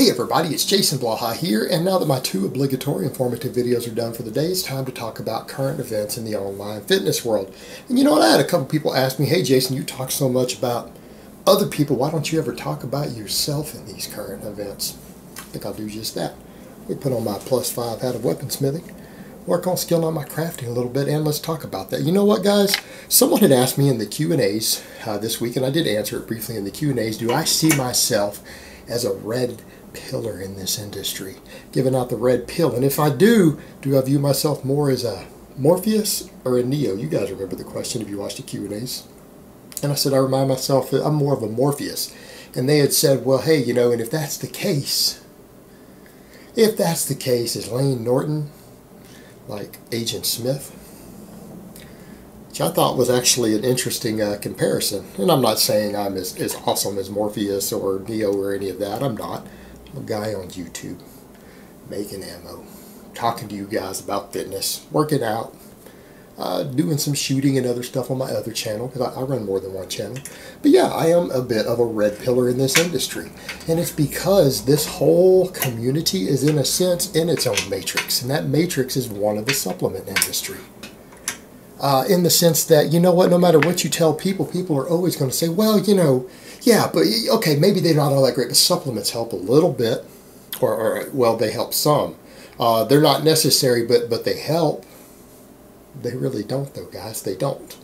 Hey everybody, it's Jason Blaha here, and now that my 2 obligatory informative videos are done for the day, it's time to talk about current events in the online fitness world. And you know what, I had a couple people ask me, hey Jason, you talk so much about other people, why don't you ever talk about yourself in these current events? I think I'll do just that. We put on my +5 hat of weaponsmithing, work on skilling on my crafting a little bit, and let's talk about that. You know what, guys? Someone had asked me in the Q&As this week, and I did answer it briefly in the Q&As, do I see myself as a red pillar in this industry, giving out the red pill? And if I do I view myself more as a Morpheus or a Neo? You guys remember the question if you watched the Q&As. And I said I remind myself that I'm more of a Morpheus. And they had said, well, hey, you know, and if that's the case, is Lane Norton like Agent Smith? Which I thought was actually an interesting comparison. And I'm not saying I'm as awesome as Morpheus or Neo or any of that. I'm not. I'm a guy on YouTube making ammo, talking to you guys about fitness, working out, doing some shooting and other stuff on my other channel, because I run more than one channel. But yeah, I am a bit of a red pillar in this industry. And it's because this whole community is, in a sense, in its own matrix. And that matrix is one of the supplement industry. In the sense that, you know what, no matter what you tell people, people are always going to say, well, you know, yeah, but okay, maybe they're not all that great, but supplements help a little bit, or well, they help some. They're not necessary, but they help. They really don't, though, guys. They don't.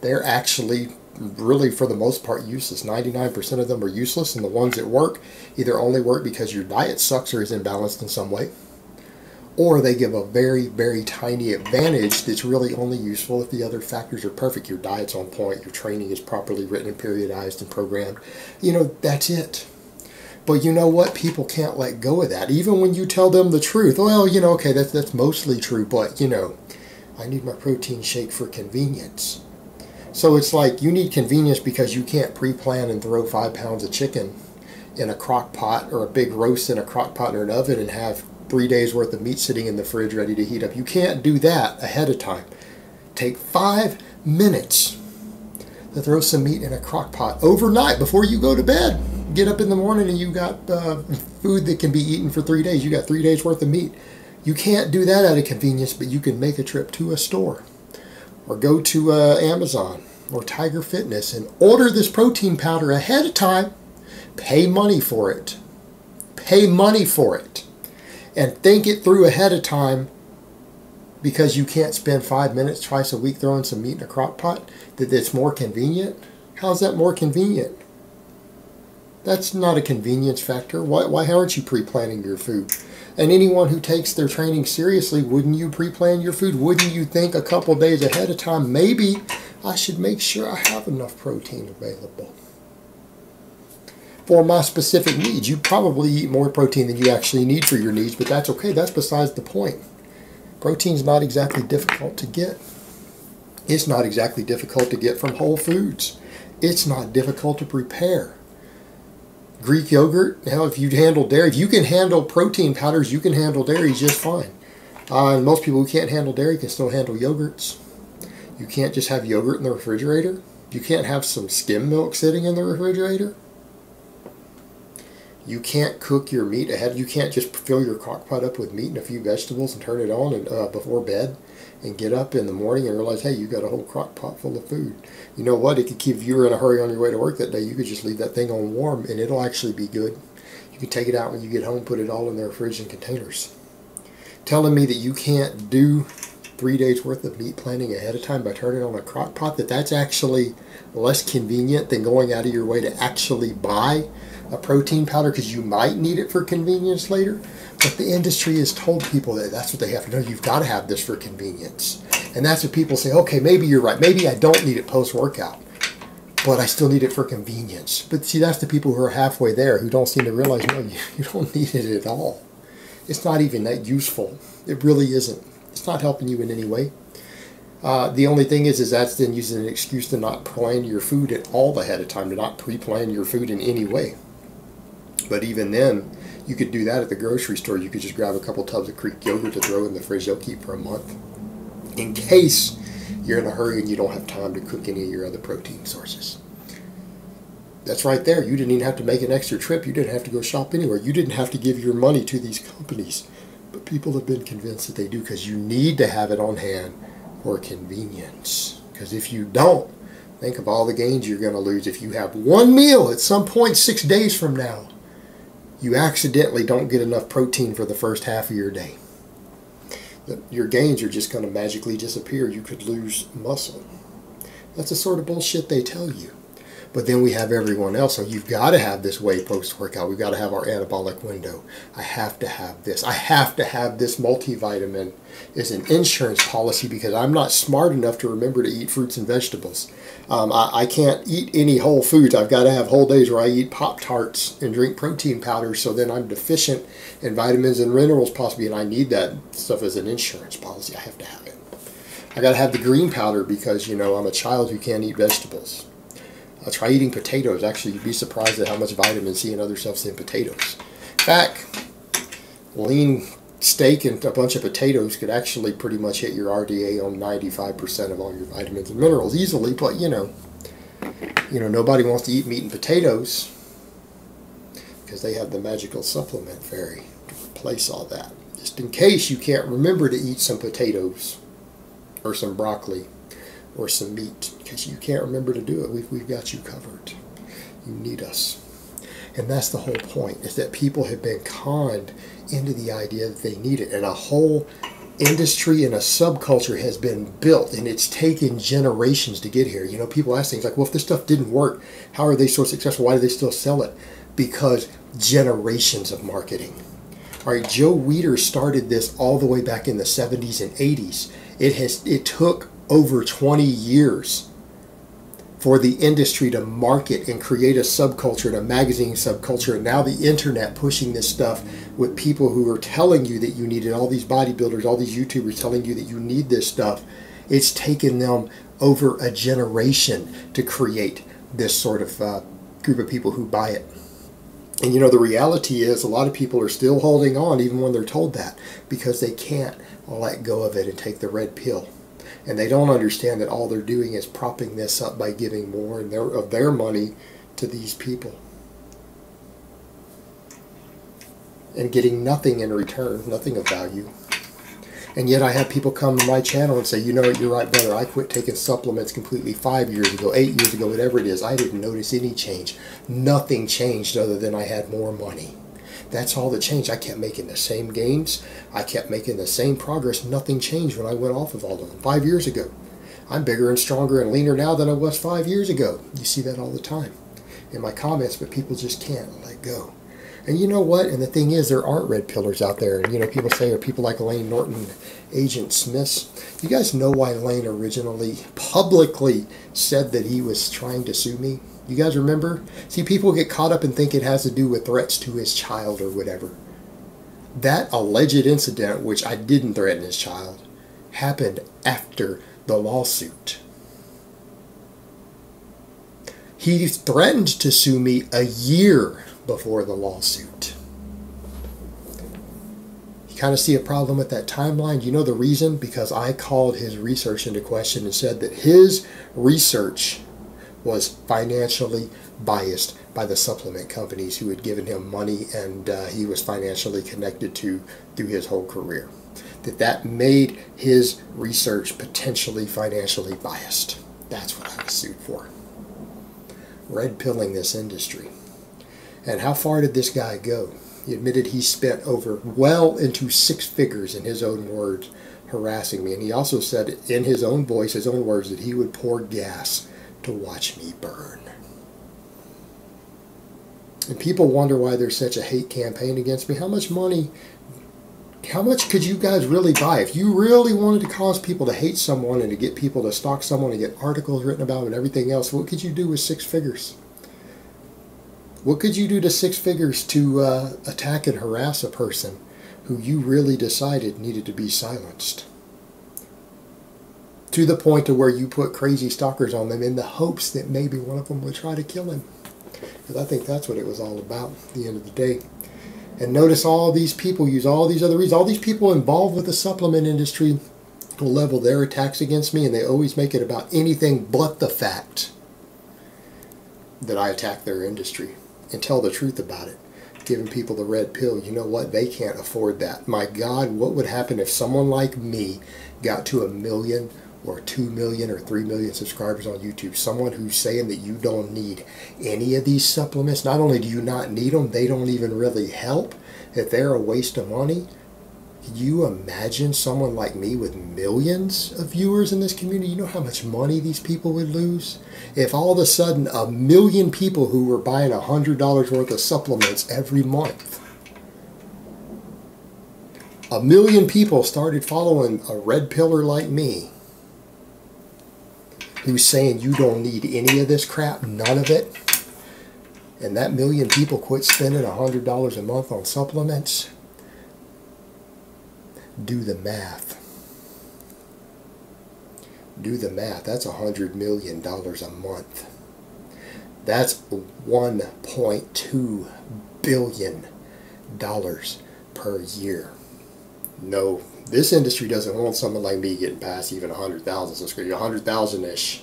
They're actually really, for the most part, useless. 99% of them are useless, and the ones that work either only work because your diet sucks or is imbalanced in some way, or they give a very, very tiny advantage that's really only useful if the other factors are perfect. Your diet's on point, your training is properly written and periodized and programmed. You know, that's it. But you know what? People can't let go of that. Even when you tell them the truth. Well, you know, okay, that's mostly true, but, you know, I need my protein shake for convenience. So it's like you need convenience because you can't pre-plan and throw 5 pounds of chicken in a crock pot or a big roast in a crock pot or an oven and have 3 days worth of meat sitting in the fridge ready to heat up. You can't do that ahead of time. Take 5 minutes to throw some meat in a crock pot overnight before you go to bed. Get up in the morning and you got food that can be eaten for 3 days. You got 3 days worth of meat. You can't do that out of convenience, but you can make a trip to a store or go to Amazon or Tiger Fitness and order this protein powder ahead of time. Pay money for it. Pay money for it. And think it through ahead of time, because you can't spend 5 minutes twice a week throwing some meat in a crock pot, that it's more convenient. How's that more convenient? That's not a convenience factor. Why aren't you pre-planning your food? And anyone who takes their training seriously, wouldn't you pre-plan your food? Wouldn't you think a couple days ahead of time, maybe I should make sure I have enough protein available for my specific needs? You probably eat more protein than you actually need for your needs, but that's okay. That's besides the point. Protein's not exactly difficult to get. It's not exactly difficult to get from Whole Foods. It's not difficult to prepare. Greek yogurt, now if you handle dairy, if you can handle protein powders, you can handle dairy just fine. And most people who can't handle dairy can still handle yogurts. You can't just have yogurt in the refrigerator. You can't have some skim milk sitting in the refrigerator. You can't cook your meat ahead. You can't just fill your crock pot up with meat and a few vegetables and turn it on and, before bed and get up in the morning and realize, hey, you got a whole crock pot full of food. You know what? It could keep, if you were in a hurry on your way to work that day, you could just leave that thing on warm and it'll actually be good. You can take it out when you get home, put it all in their fridge and containers. Telling me that you can't do 3 days worth of meat planning ahead of time by turning on a crock pot, that's actually less convenient than going out of your way to actually buy a protein powder because you might need it for convenience later. But the industry has told people that that's what they have to know. You've got to have this for convenience. And that's what people say, okay, maybe you're right. Maybe I don't need it post-workout, but I still need it for convenience. But see, that's the people who are halfway there who don't seem to realize, no, you don't need it at all. It's not even that useful. It really isn't. It's not helping you in any way. The only thing is that's then using an excuse to not plan your food at all ahead of time, to not pre-plan your food in any way. But even then, you could do that at the grocery store. You could just grab a couple tubs of Greek yogurt to throw in the fridge. They'll keep for a month. In case you're in a hurry and you don't have time to cook any of your other protein sources. That's right there. You didn't even have to make an extra trip. You didn't have to go shop anywhere. You didn't have to give your money to these companies. But people have been convinced that they do because you need to have it on hand for convenience. Because if you don't, think of all the gains you're going to lose. If you have one meal at some point 6 days from now, you accidentally don't get enough protein for the first half of your day. Your gains are just going to magically disappear. You could lose muscle. That's the sort of bullshit they tell you. But then we have everyone else. So you've got to have this whey post-workout. We've got to have our anabolic window. I have to have this. I have to have this multivitamin as an insurance policy because I'm not smart enough to remember to eat fruits and vegetables. I can't eat any whole foods. I've got to have whole days where I eat Pop-Tarts and drink protein powders, so then I'm deficient in vitamins and minerals possibly, and I need that stuff as an insurance policy. I have to have it. I got to have the green powder because, you know, I'm a child who can't eat vegetables. Try eating potatoes. Actually, you'd be surprised at how much vitamin C and other stuff's in potatoes. In fact, lean steak and a bunch of potatoes could actually pretty much hit your RDA on 95% of all your vitamins and minerals easily. But you know, nobody wants to eat meat and potatoes because they have the magical supplement fairy to replace all that. Just in case you can't remember to eat some potatoes or some broccoli or some meat, because you can't remember to do it. We've got you covered. You need us. And that's the whole point, is that people have been conned into the idea that they need it. And a whole industry and a subculture has been built, and it's taken generations to get here. You know, people ask things like, well, if this stuff didn't work, how are they so successful? Why do they still sell it? Because generations of marketing. All right, Joe Weider started this all the way back in the 70s and 80s. It took over 20 years for the industry to market and create a subculture and a magazine subculture, and now the internet pushing this stuff with people who are telling you that you need it, all these bodybuilders, all these YouTubers telling you that you need this stuff. It's taken them over a generation to create this sort of group of people who buy it. And you know, the reality is a lot of people are still holding on even when they're told that, because they can't let go of it and take the red pill. And they don't understand that all they're doing is propping this up by giving more of their money to these people. And getting nothing in return, nothing of value. And yet I have people come to my channel and say, you know what, you're right, brother. I quit taking supplements completely 5 years ago, 8 years ago, whatever it is. I didn't notice any change. Nothing changed other than I had more money. That's all that changed. I kept making the same gains. I kept making the same progress. Nothing changed when I went off of all of them 5 years ago. I'm bigger and stronger and leaner now than I was 5 years ago. You see that all the time in my comments, but people just can't let go. And you know what? And the thing is, there aren't red pillars out there. And you know, people say, are people like Elaine Norton, Agent Smith? You guys know why Elaine originally publicly said that he was trying to sue me? You guys remember? See, people get caught up and think it has to do with threats to his child or whatever. That alleged incident, which I didn't threaten his child, happened after the lawsuit. He threatened to sue me a year before the lawsuit. You kind of see a problem with that timeline. You know the reason? Because I called his research into question and said that his research was financially biased by the supplement companies who had given him money, and he was financially connected to through his whole career. That made his research potentially financially biased. That's what I was sued for. Red pilling this industry. And how far did this guy go? He admitted he spent over well into 6 figures, in his own words, harassing me. And he also said in his own voice, his own words, that he would pour gas to watch me burn. And people wonder why there's such a hate campaign against me. How much money, how much could you guys really buy? If you really wanted to cause people to hate someone and to get people to stalk someone and get articles written about them and everything else, what could you do with 6 figures? What could you do to 6 figures to attack and harass a person who you really decided needed to be silenced? To the point to where you put crazy stalkers on them in the hopes that maybe one of them would try to kill him. Because I think that's what it was all about at the end of the day. And notice all these people use all these other reasons. All these people involved with the supplement industry will level their attacks against me, and they always make it about anything but the fact that I attack their industry and tell the truth about it. Giving people the red pill, you know what? They can't afford that. My God, what would happen if someone like me got to 1 million or 2 million or 3 million subscribers on YouTube? Someone who's saying that you don't need any of these supplements. Not only do you not need them, they don't even really help. If they're a waste of money. Can you imagine someone like me with millions of viewers in this community? You know how much money these people would lose? If all of a sudden 1 million people who were buying $100 worth of supplements every month, 1 million people started following a red pillar like me, who's saying you don't need any of this crap, none of it, and that 1 million people quit spending $100 a month on supplements, do the math. Do the math. That's $100 million a month. That's $1.2 billion per year. No, this industry doesn't want someone like me getting past even 100,000 subscribers, 100,000-ish.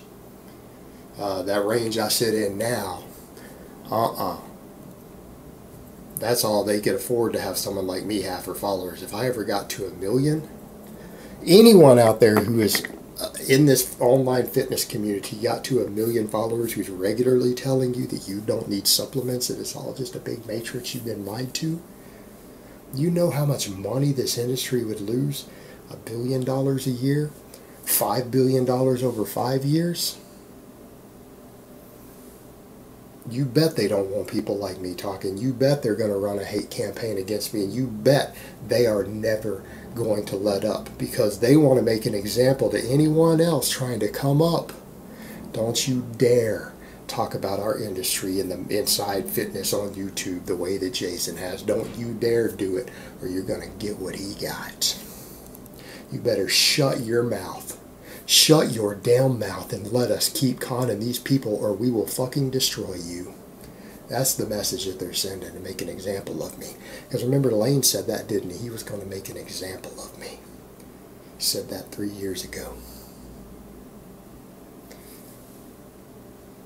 That range I sit in now, that's all they could afford to have someone like me have for followers. If I ever got to 1 million, anyone out there who is in this online fitness community got to 1 million followers who's regularly telling you that you don't need supplements, that it's all just a big matrix you've been lied to, you know how much money this industry would lose? $1 billion a year? $5 billion over 5 years? You bet they don't want people like me talking. You bet they're going to run a hate campaign against me. And you bet they are never going to let up, because they want to make an example to anyone else trying to come up. Don't you dare talk about our industry and the inside fitness on YouTube the way that Jason has. Don't you dare do it, or you're going to get what he got. You better shut your mouth. Shut your damn mouth and let us keep conning these people, or we will fucking destroy you. That's the message that they're sending, to make an example of me. Because remember, Lane said that, didn't he? He was going to make an example of me. He said that 3 years ago.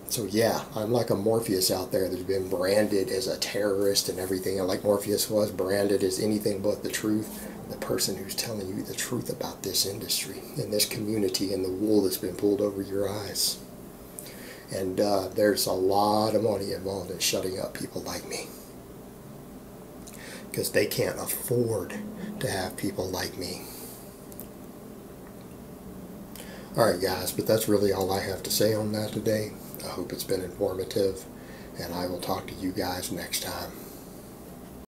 So yeah, I'm like a Morpheus out there that's been branded as a terrorist and everything. And like Morpheus was branded as anything but the truth. The person who's telling you the truth about this industry and this community and the wool that's been pulled over your eyes. And there's a lot of money involved in shutting up people like me, because they can't afford to have people like me. Alright guys, but that's really all I have to say on that today. I hope it's been informative, and I will talk to you guys next time.